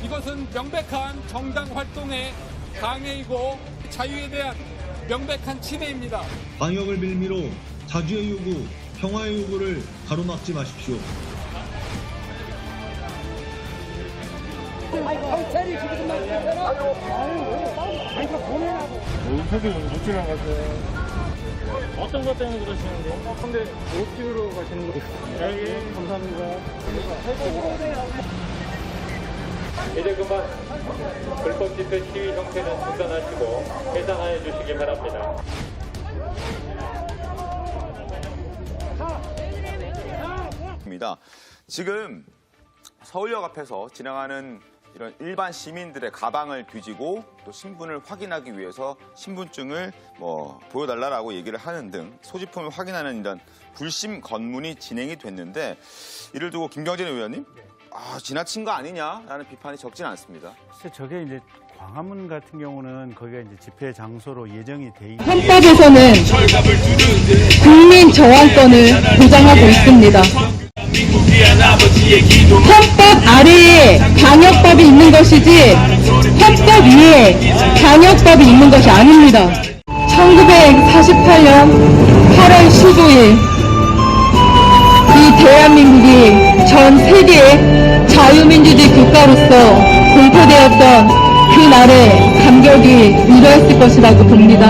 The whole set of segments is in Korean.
이것은 명백한 정당 활동의 방해이고 자유에 대한 명백한 침해입니다. 방역을 빌미로 자주의 요구, 평화의 요구를 가로막지 마십시오. 경찰이 지금 나왔잖아. 아이고 보내라고. 인터뷰 못 지나가세요. 어떤 것 때문에 그러시는데? 근데 못 찍으러 가시는 거. 예, 감사합니다. 이제 그만 불법 집회 시위 형태는 중단하시고 해산하여 주시기 바랍니다. 지금 서울역 앞에서 지나가는 이런 일반 시민들의 가방을 뒤지고 또 신분을 확인하기 위해서 신분증을 보여달라고 얘기를 하는 등 소지품을 확인하는 이런 불심 검문이 진행이 됐는데 이를 두고 김경진 의원님 지나친 거 아니냐라는 비판이 적진 않습니다. 글쎄 저게 이제 광화문 같은 경우는 거기가 이제 집회 장소로 예정이 돼 있는 헌법에서는 국민 저항권을 보장하고 있습니다. 헌법 아래에 방역법이 있는 것이지 헌법 위에 방역법이 있는 것이 아닙니다. 1948년 8월 15일 이 대한민국이 전 세계의 자유민주주의 국가로서 공포되었던 그날의 감격이 이러했을 것이라고 봅니다.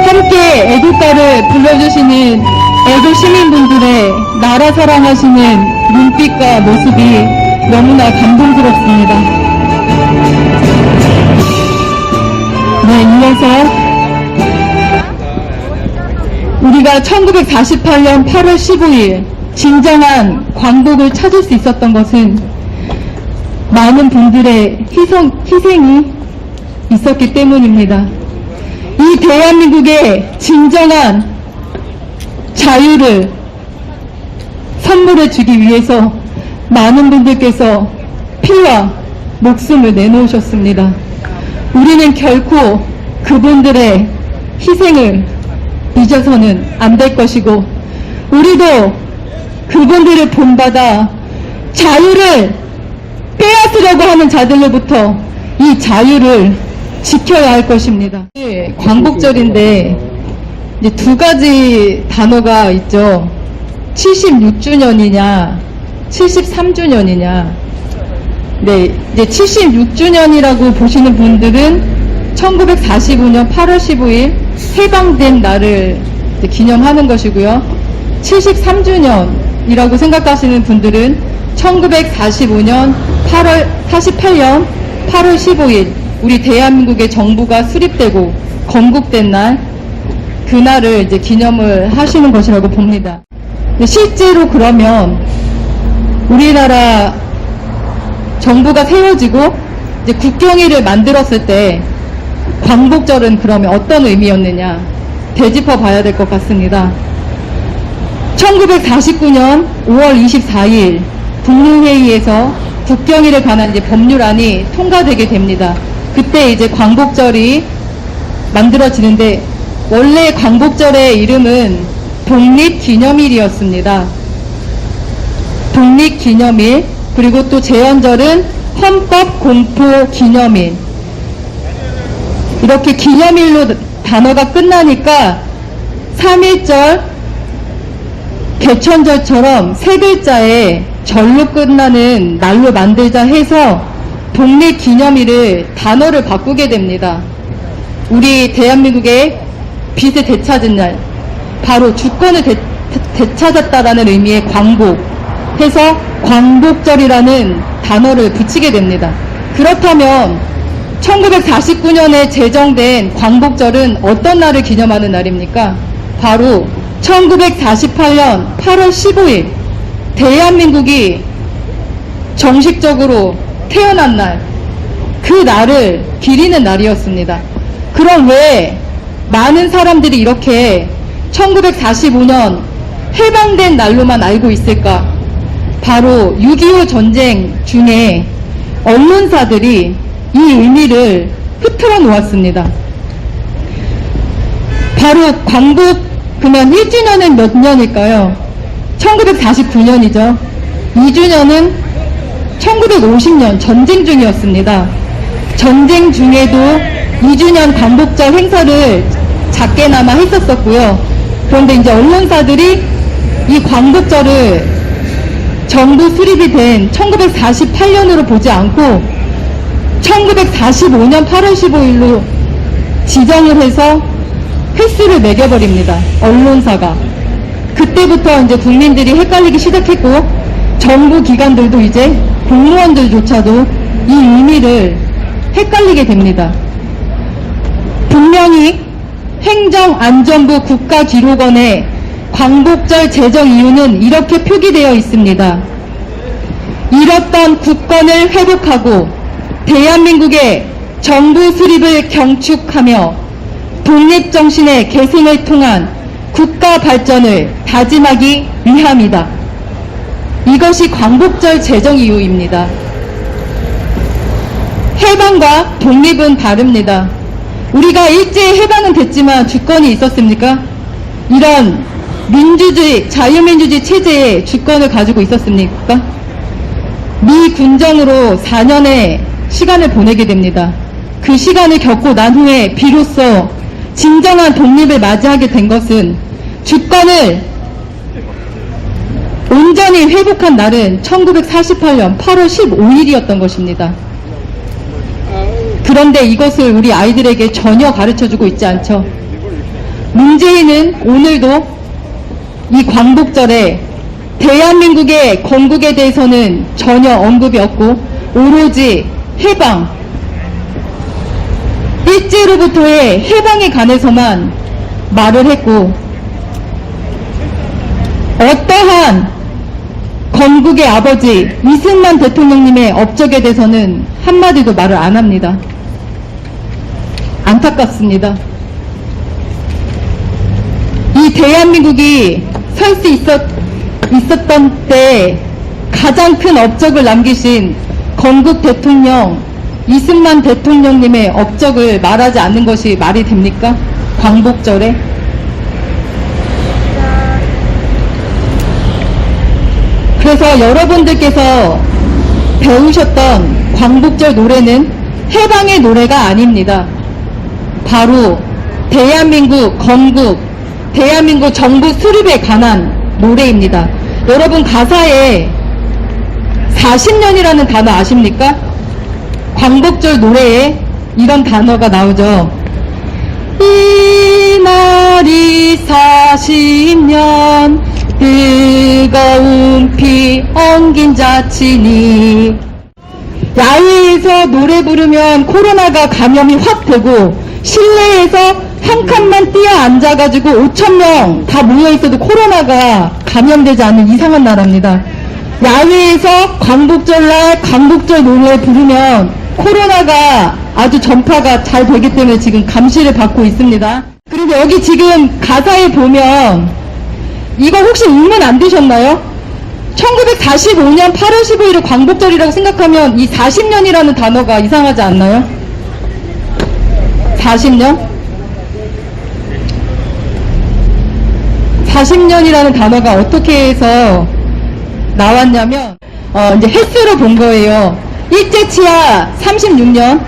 함께 애국가를 불러주시는 애국 시민분들의 나라 사랑하시는 눈빛과 모습이 너무나 감동스럽습니다. 네, 이어서 우리가 1948년 8월 15일 진정한 광복을 찾을 수 있었던 것은 많은 분들의 희생이 있었기 때문입니다. 이 대한민국의 진정한 자유를 선물해 주기 위해서 많은 분들께서 피와 목숨을 내놓으셨습니다. 우리는 결코 그분들의 희생을 잊어서는 안 될 것이고 우리도 그분들을 본받아 자유를 빼앗으려고 하는 자들로부터 이 자유를 지켜야 할 것입니다. 광복절인데 이제 두 가지 단어가 있죠. 76주년이냐 73주년이냐. 네, 이제 76주년이라고 보시는 분들은 1945년 8월 15일 해방된 날을 기념하는 것이고요. 73주년이라고 생각하시는 분들은 1948년 8월 15일 우리 대한민국의 정부가 수립되고 건국된 날 그날을 이제 기념을 하시는 것이라고 봅니다. 실제로 그러면 우리나라 정부가 세워지고 이제 국경일을 만들었을 때 광복절은 그러면 어떤 의미였느냐 되짚어 봐야 될 것 같습니다. 1949년 5월 24일 국무회의에서 국경일에 관한 이제 법률안이 통과되게 됩니다. 그때 이제 광복절이 만들어지는데 원래 광복절의 이름은 독립기념일이었습니다. 독립기념일 그리고 또 제헌절은 헌법공포기념일 이렇게 기념일로 단어가 끝나니까 3.1절 개천절처럼 세 글자에 절로 끝나는 날로 만들자 해서 독립기념일을 단어를 바꾸게 됩니다. 우리 대한민국의 빛을 되찾은 날 바로 주권을 되찾았다라는 의미의 광복 해서 광복절이라는 단어를 붙이게 됩니다. 그렇다면 1949년에 제정된 광복절은 어떤 날을 기념하는 날입니까? 바로 1948년 8월 15일 대한민국이 정식적으로 태어난 날, 그 날을 기리는 날이었습니다. 그럼 왜 많은 사람들이 이렇게 1945년 해방된 날로만 알고 있을까? 바로 6.25 전쟁 중에 언론사들이 이 의미를 흐트러 놓았습니다. 바로 광복 그러면 1주년은 몇 년일까요? 1949년이죠. 2주년은 1950년 전쟁 중이었습니다. 전쟁 중에도 2주년 광복절 행사를 작게나마 했었었고요. 그런데 이제 언론사들이 이 광복절을 정부 수립이 된 1948년으로 보지 않고 1945년 8월 15일로 지정을 해서 횟수를 매겨버립니다. 언론사가. 그때부터 이제 국민들이 헷갈리기 시작했고 정부 기관들도 이제 공무원들조차도 이 의미를 헷갈리게 됩니다. 분명히 행정안전부 국가기록원에 광복절 제정 이유는 이렇게 표기되어 있습니다. 잃었던 국권을 회복하고 대한민국의 정부 수립을 경축하며 독립정신의 계승을 통한 국가 발전을 다짐하기 위함이다. 이것이 광복절 제정 이유입니다. 해방과 독립은 다릅니다. 우리가 일제히 해방은 됐지만 주권이 있었습니까? 이런 민주주의, 자유민주주의 체제에 주권을 가지고 있었습니까? 미 군정으로 4년의 시간을 보내게 됩니다. 그 시간을 겪고 난 후에 비로소 진정한 독립을 맞이하게 된 것은 주권을 온전히 회복한 날은 1948년 8월 15일이었던 것입니다. 그런데 이것을 우리 아이들에게 전혀 가르쳐주고 있지 않죠. 문재인은 오늘도 이 광복절에 대한민국의 건국에 대해서는 전혀 언급이 없고 오로지 해방, 일제로부터의 해방에 관해서만 말을 했고 어떠한 건국의 아버지 이승만 대통령님의 업적에 대해서는 한마디도 말을 안 합니다. 안타깝습니다. 이 대한민국이 설 수 있었던 때 가장 큰 업적을 남기신 건국 대통령 이승만 대통령님의 업적을 말하지 않는 것이 말이 됩니까? 광복절에? 그래서 여러분들께서 배우셨던 광복절 노래는 해방의 노래가 아닙니다. 바로 대한민국 건국, 대한민국 정부 수립에 관한 노래입니다. 여러분 가사에 40년이라는 단어 아십니까? 광복절 노래에 이런 단어가 나오죠. 이날이 40년 뜨거운 피 엉긴 자치니. 야외에서 노래 부르면 코로나가 감염이 확 되고 실내에서 한 칸만 뛰어 앉아가지고 5,000명 다 모여있어도 코로나가 감염되지 않는 이상한 나라입니다. 야외에서 광복절날 광복절 노래 부르면 코로나가 아주 전파가 잘 되기 때문에 지금 감시를 받고 있습니다. 그리고 여기 지금 가사에 보면 이거 혹시 의문 안 드셨나요? 1945년 8월 15일을 광복절이라고 생각하면 이 40년이라는 단어가 이상하지 않나요? 40년? 40년이라는 단어가 어떻게 해서 나왔냐면 이제 횟수로 본 거예요. 일제치하 36년,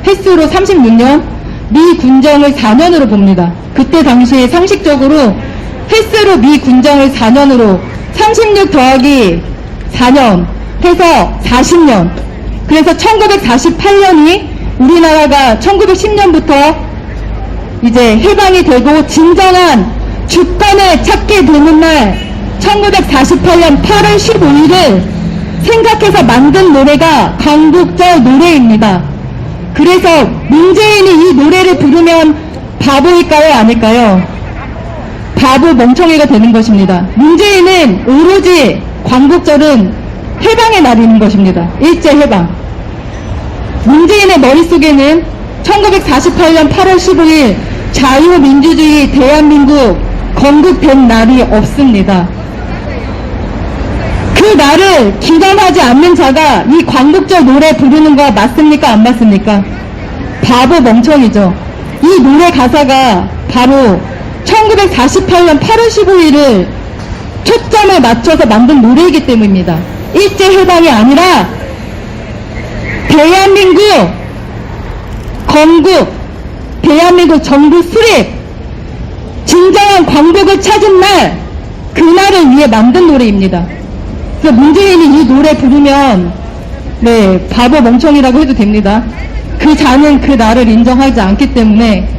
횟수로 36년, 미 군정을 4년으로 봅니다. 그때 당시에 상식적으로 횟수로 미 군정을 4년으로 36 더하기 4년 해서 40년. 그래서 1948년이 우리나라가 1910년부터 이제 해방이 되고 진정한 주권을 찾게 되는 날 1948년 8월 15일을 생각해서 만든 노래가 광복절 노래입니다. 그래서 문재인이 이 노래를 부르면 바보일까요? 아닐까요? 바보 멍청이가 되는 것입니다. 문재인은 오로지 광복절은 해방의 날인 것입니다. 일제 해방. 문재인의 머릿속에는 1948년 8월 15일 자유민주주의 대한민국 건국된 날이 없습니다. 그 날을 기념하지 않는 자가 이 광복절 노래 부르는 거 맞습니까? 안 맞습니까? 바보 멍청이죠. 이 노래 가사가 바로 1948년 8월 15일을 초점을 맞춰서 만든 노래이기 때문입니다. 일제 해방이 아니라 대한민국 건국, 대한민국 정부 수립, 진정한 광복을 찾은 날, 그날을 위해 만든 노래입니다. 그래서 문재인이 이 노래 부르면 네, 바보 멍청이라고 해도 됩니다. 그 자는 그 나를 인정하지 않기 때문에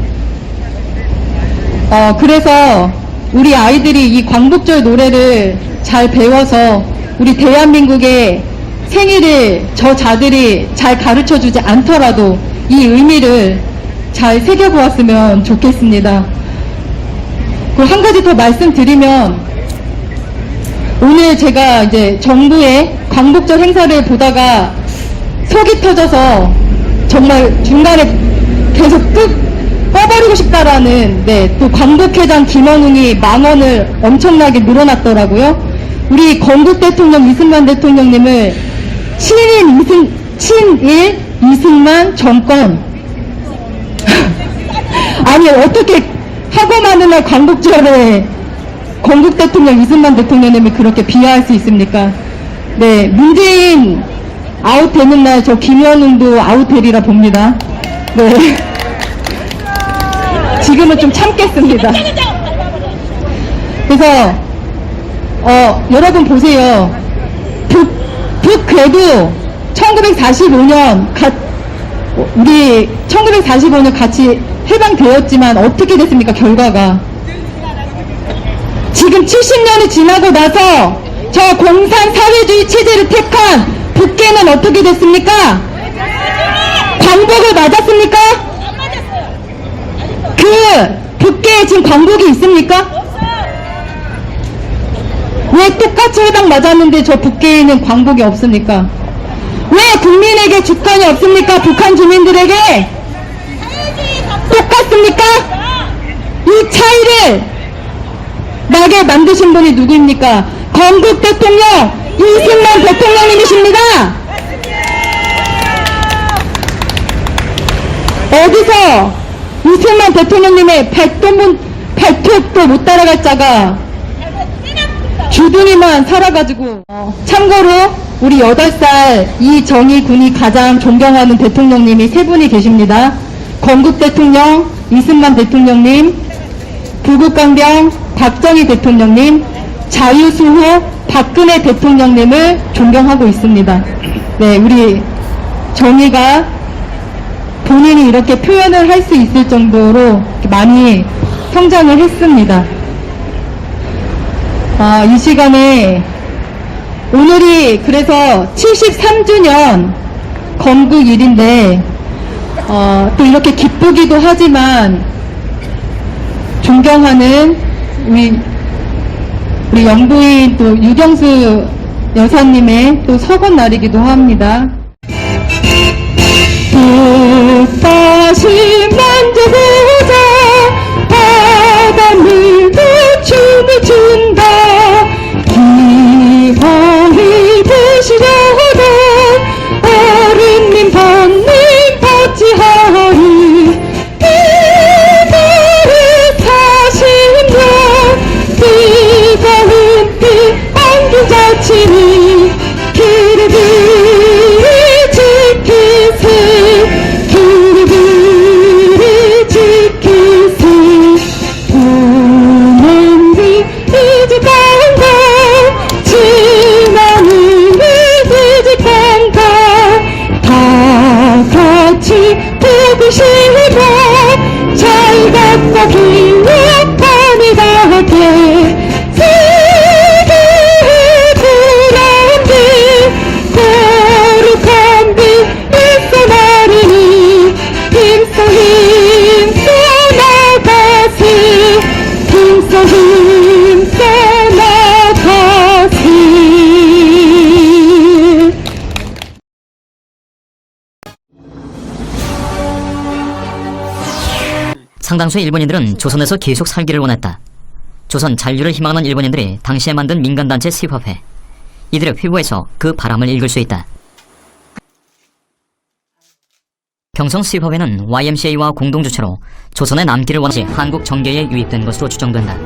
그래서 우리 아이들이 이 광복절 노래를 잘 배워서 우리 대한민국의 생일을 저자들이 잘 가르쳐주지 않더라도 이 의미를 잘 새겨보았으면 좋겠습니다. 그리고 한 가지 더 말씀드리면, 오늘 제가 이제 정부의 광복절 행사를 보다가 속이 터져서 정말 중간에 계속 꺼버리고 싶다라는, 네, 또 광복회장 김원웅이 망언을 엄청나게 늘어났더라고요. 우리 건국 대통령 이승만 대통령님을 친일 이승만 정권 아니 어떻게 하고 많은 날 광복절에 건국 대통령 이승만 대통령님을 그렇게 비하할 수 있습니까? 네, 문재인 아웃되는 날 저 김현웅도 아웃되리라 봅니다. 네, 지금은 좀 참겠습니다. 그래서 여러분 보세요. 북괴도 1945년 우리 1945년 같이 해방되었지만 어떻게 됐습니까? 결과가 지금 70년이 지나고 나서 저 공산 사회주의 체제를 택한 북괴는 어떻게 됐습니까? 광복을 맞았습니까? 그 북괴에 지금 광복이 있습니까? 왜 똑같이 해방 맞았는데 저 북괴에는 광복이 없습니까? 왜 국민에게 주권이 없습니까? 북한 주민들에게 똑같습니까? 이 차이를 나게 만드신 분이 누구입니까? 건국 대통령 이승만 대통령님이십니다. 어디서 이승만 대통령님의 발톱도 못 따라갈 자가 주둥이만 살아가지고. 참고로 우리 8살 이정희 군이 가장 존경하는 대통령님이 3분이 계십니다. 건국 대통령 이승만 대통령님, 부국강병 박정희 대통령님, 자유수호 박근혜 대통령님을 존경하고 있습니다. 네, 우리 정희가 본인이 이렇게 표현을 할 수 있을 정도로 많이 성장을 했습니다. 이 시간에 오늘이 그래서 73주년 건국일인데 또 이렇게 기쁘기도 하지만 존경하는 우리 영부인 또 유경수 여사님의 또 서건 날이기도 합니다. 다시 만져보자 바닷물도 춤을 춘다 기어이 드시려다 어른님 번님 받지하리 이달의 40년 뜨거운 피 안긴 자치니 길을 지키세 길을 지키세 보냄이 이집간다 지나는 이집간다 다 같이 보고 싶어 잘 갔다 기억하니 가게 세계의 불안비 거룩한 빛 있어 나르니 힘써 힘써 나가세 힘써 힘써 나가세. 상당수의 일본인들은 조선에서 계속 살기를 원했다. 조선 잔류를 희망하는 일본인들이 당시에 만든 민간단체 시화회, 이들의 회고에서 그 바람을 읽을 수 있다. 경성 시화회는 YMCA와 공동주체로 조선의 남기를 원하지 한국 정계에 유입된 것으로 추정된다.